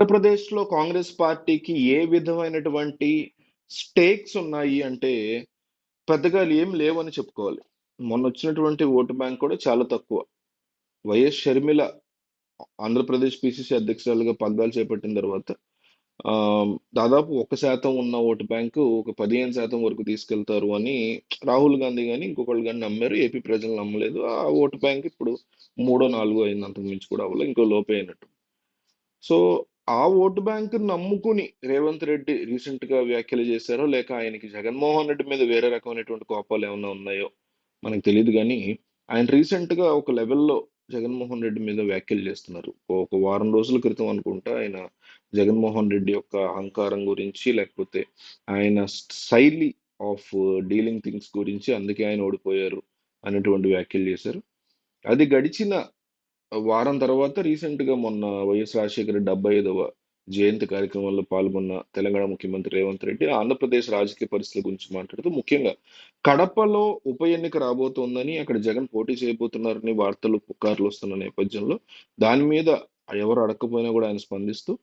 ఆంధ్రప్రదేశ్‌లో కాంగ్రెస్ పార్టీకి ఏ విధమైనటువంటి స్టేక్స్ ఉన్నాయి అంటే, పెద్దగా ఏం లేవని చెప్పుకోవాలి. మొన్నొచ్చినటువంటి ఓటు బ్యాంక్ కూడా చాలా తక్కువ. వైఎస్ షర్మిల ఆంధ్రప్రదేశ్ పీసీసీ అధ్యక్షురాలుగా పగ్గాలు చేపట్టిన తర్వాత దాదాపు 1% ఉన్న ఓటు బ్యాంకు ఒక 15% వరకు తీసుకెళ్తారు అని రాహుల్ గాంధీ గాని, ఇంకొకళ్ళు గాని నమ్మారు. ఏపీ ప్రజలు నమ్మలేదు. ఆ ఓటు బ్యాంక్ ఇప్పుడు మూడో, నాలుగో అయింది. అంతకు మించి కూడా అవ్వలే. ఇంకో లోపే అయినట్టు. సో, ఆ ఓటు బ్యాంక్‌ని నమ్ముకుని రేవంత్ రెడ్డి రీసెంట్‌గా వ్యాఖ్యలు చేశారో, లేక ఆయనకి జగన్మోహన్ రెడ్డి మీద వేరే రకమైనటువంటి కోపాలేమన్నా ఉన్నాయో మనకు తెలీదు గానీ, ఆయన రీసెంట్‌గా ఒక లెవెల్‌లో జగన్మోహన్ రెడ్డి మీద వ్యాఖ్యలు చేస్తున్నారు. ఒక వారం రోజుల క్రితం అనుకుంటా ఆయన జగన్మోహన్ రెడ్డి యొక్క అహంకారం గురించి, లేకపోతే ఆయన శైలి ఆఫ్ డీలింగ్ థింగ్స్ గురించి, అందుకే ఆయన ఓడిపోయారు అనేటువంటి వ్యాఖ్యలు చేశారు. అది గడిచిన వారం తర్వాత రీసెంట్‌గా మొన్న వైఎస్ రాజశేఖర 75వ జయంతి కార్యక్రమంలో పాల్గొన్న తెలంగాణ ముఖ్యమంత్రి రేవంత్ రెడ్డి ఆంధ్రప్రదేశ్ రాజకీయ పరిస్థితుల గురించి మాట్లాడుతూ ముఖ్యంగా కడపలో ఉప ఎన్నిక రాబోతోందని, అక్కడ జగన్ పోటీ చేయబోతున్నారని వార్తలు, పుకార్లు వస్తున్న నేపథ్యంలో దాని మీద ఎవరు అడగకపోయినా కూడా ఆయన స్పందిస్తూ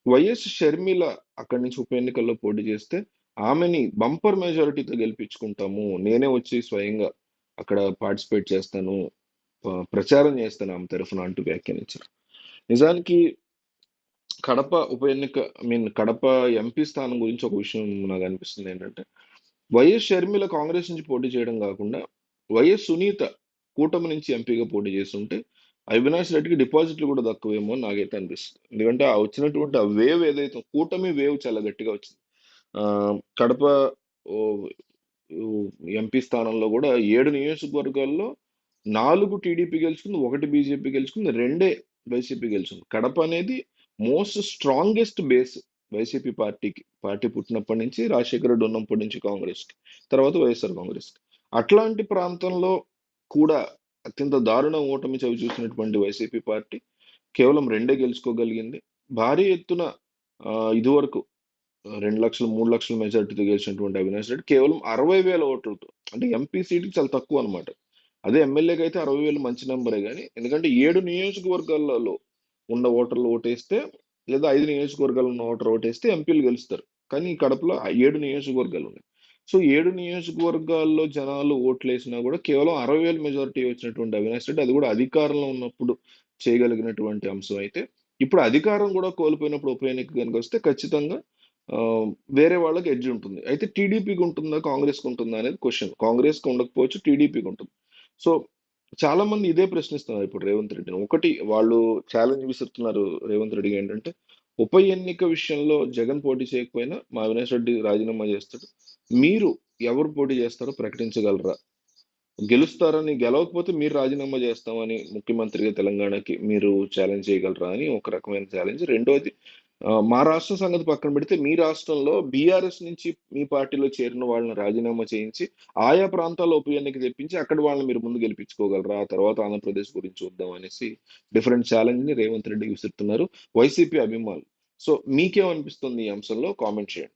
వైఎస్ షర్మిల అక్కడి నుంచి ఉప ఎన్నికల్లో పోటీ చేస్తే ఆమెని బంపర్ మెజారిటీతో గెలిపించుకుంటాము. నేనే వచ్చి స్వయంగా అక్కడ పార్టిసిపేట్ చేస్తాను. ప్రచారం చేస్తాను ఆమె తరఫున అంటూ వ్యాఖ్యానించారు. నిజానికి కడప ఉప ఎన్నిక కడప ఎంపీ స్థానం గురించి ఒక విషయం నాకు అనిపిస్తుంది ఏంటంటే, వైఎస్ షర్మిల కాంగ్రెస్ నుంచి పోటీ చేయడం కాకుండా వైఎస్ సునీత కూటమి నుంచి ఎంపీగా పోటీ చేస్తుంటే అవినాష్ రెడ్డికి డిపాజిట్లు కూడా దక్కువేమో అని నాకైతే అనిపిస్తుంది. ఎందుకంటే ఆ వచ్చినటువంటి ఆ వేవ్ ఏదైతే కూటమి వేవ్ చాలా గట్టిగా వచ్చింది. ఆ, కడప ఓ, ఓ, ఎంపీ స్థానంలో కూడా 7 నియోజకవర్గాల్లో 4 టీడీపీ గెలుచుకుంది, 1 బీజేపీ గెలుచుకుంది, 2 వైసీపీ గెలుచుకుంది. కడప అనేది మోస్ట్ స్ట్రాంగెస్ట్ బేస్ వైసీపీ పార్టీకి. పార్టీ పుట్టినప్పటి నుంచి, రాజశేఖర రెడ్డి ఉన్నప్పటి నుంచి కాంగ్రెస్కి, తర్వాత వైఎస్ఆర్ కాంగ్రెస్కి. అట్లాంటి ప్రాంతంలో కూడా అత్యంత దారుణ ఓటమి చవి చూసినటువంటి వైసీపీ పార్టీ కేవలం 2 గెలుచుకోగలిగింది. భారీ ఎత్తున ఇదివరకు 2 లక్షలు, 3 లక్షల మెజార్టీతో గెలిచినటువంటి అవినాష్ రెడ్డి కేవలం 60,000 ఓట్లతో, అంటే ఎంపీ సీట్కి చాలా తక్కువ అనమాట. అదే ఎమ్మెల్యేకి అయితే 60,000 మంచి నెంబరే కానీ, ఎందుకంటే 7 నియోజకవర్గాలలో ఉన్న ఓటర్లు ఓటేస్తే, లేదా 5 నియోజకవర్గాలు ఉన్న ఓటర్ ఓటేస్తే ఎంపీలు గెలుస్తారు. కానీ ఈ కడపలో 7 నియోజకవర్గాలు ఉన్నాయి. సో 7 నియోజకవర్గాల్లో జనాలు ఓట్లు వేసినా కూడా కేవలం 60,000 మెజారిటీ వచ్చినటువంటి అవినాష్ రెడ్డి, అది కూడా అధికారంలో ఉన్నప్పుడు చేయగలిగినటువంటి అంశం అయితే, ఇప్పుడు అధికారం కూడా కోల్పోయినప్పుడు ఉప ఎన్నిక కనుక వస్తే ఖచ్చితంగా ఆ, వేరే వాళ్ళకి ఎడ్జ్ ఉంటుంది. అయితే టీడీపీకి ఉంటుందా, కాంగ్రెస్కి ఉంటుందా అనేది క్వశ్చన్. కాంగ్రెస్కి ఉండకపోవచ్చు, టీడీపీకి ఉంటుంది. సో చాలా మంది ఇదే ప్రశ్నిస్తున్నారు ఇప్పుడు రేవంత్ రెడ్డిని. ఒకటి వాళ్ళు ఛాలెంజ్ విసురుతున్నారు రేవంత్ రెడ్డికి ఏంటంటే, ఉప ఎన్నిక విషయంలో జగన్ పోటీ చేయకపోయినా మా అవినాష్ రెడ్డి రాజీనామా చేస్తాడు. మీరు ఎవరు పోటీ చేస్తారో ప్రకటించగలరా? గెలుస్తారని, గెలవకపోతే మీరు రాజీనామా చేస్తామని ముఖ్యమంత్రిగా తెలంగాణకి మీరు ఛాలెంజ్ చేయగలరా అని ఒక రకమైన ఛాలెంజ్. రెండోది, మా రాష్ట్రం సంగతి పక్కన పెడితే మీ రాష్ట్రంలో బీఆర్ఎస్ నుంచి మీ పార్టీలో చేరిన వాళ్ళని రాజీనామా చేయించి ఆయా ప్రాంతాల్లో ఉప ఎన్నిక తెప్పించి అక్కడ వాళ్ళని మీరు ముందు గెలిపించుకోగలరా? ఆ తర్వాత ఆంధ్రప్రదేశ్ గురించి చూద్దాం అనేసి డిఫరెంట్ ఛాలెంజ్ ని రేవంత్ రెడ్డి విసురుతున్నారు వైసీపీ అభిమానులు. సో మీకేమనిపిస్తుంది ఈ అంశంలో? కామెంట్ చేయండి.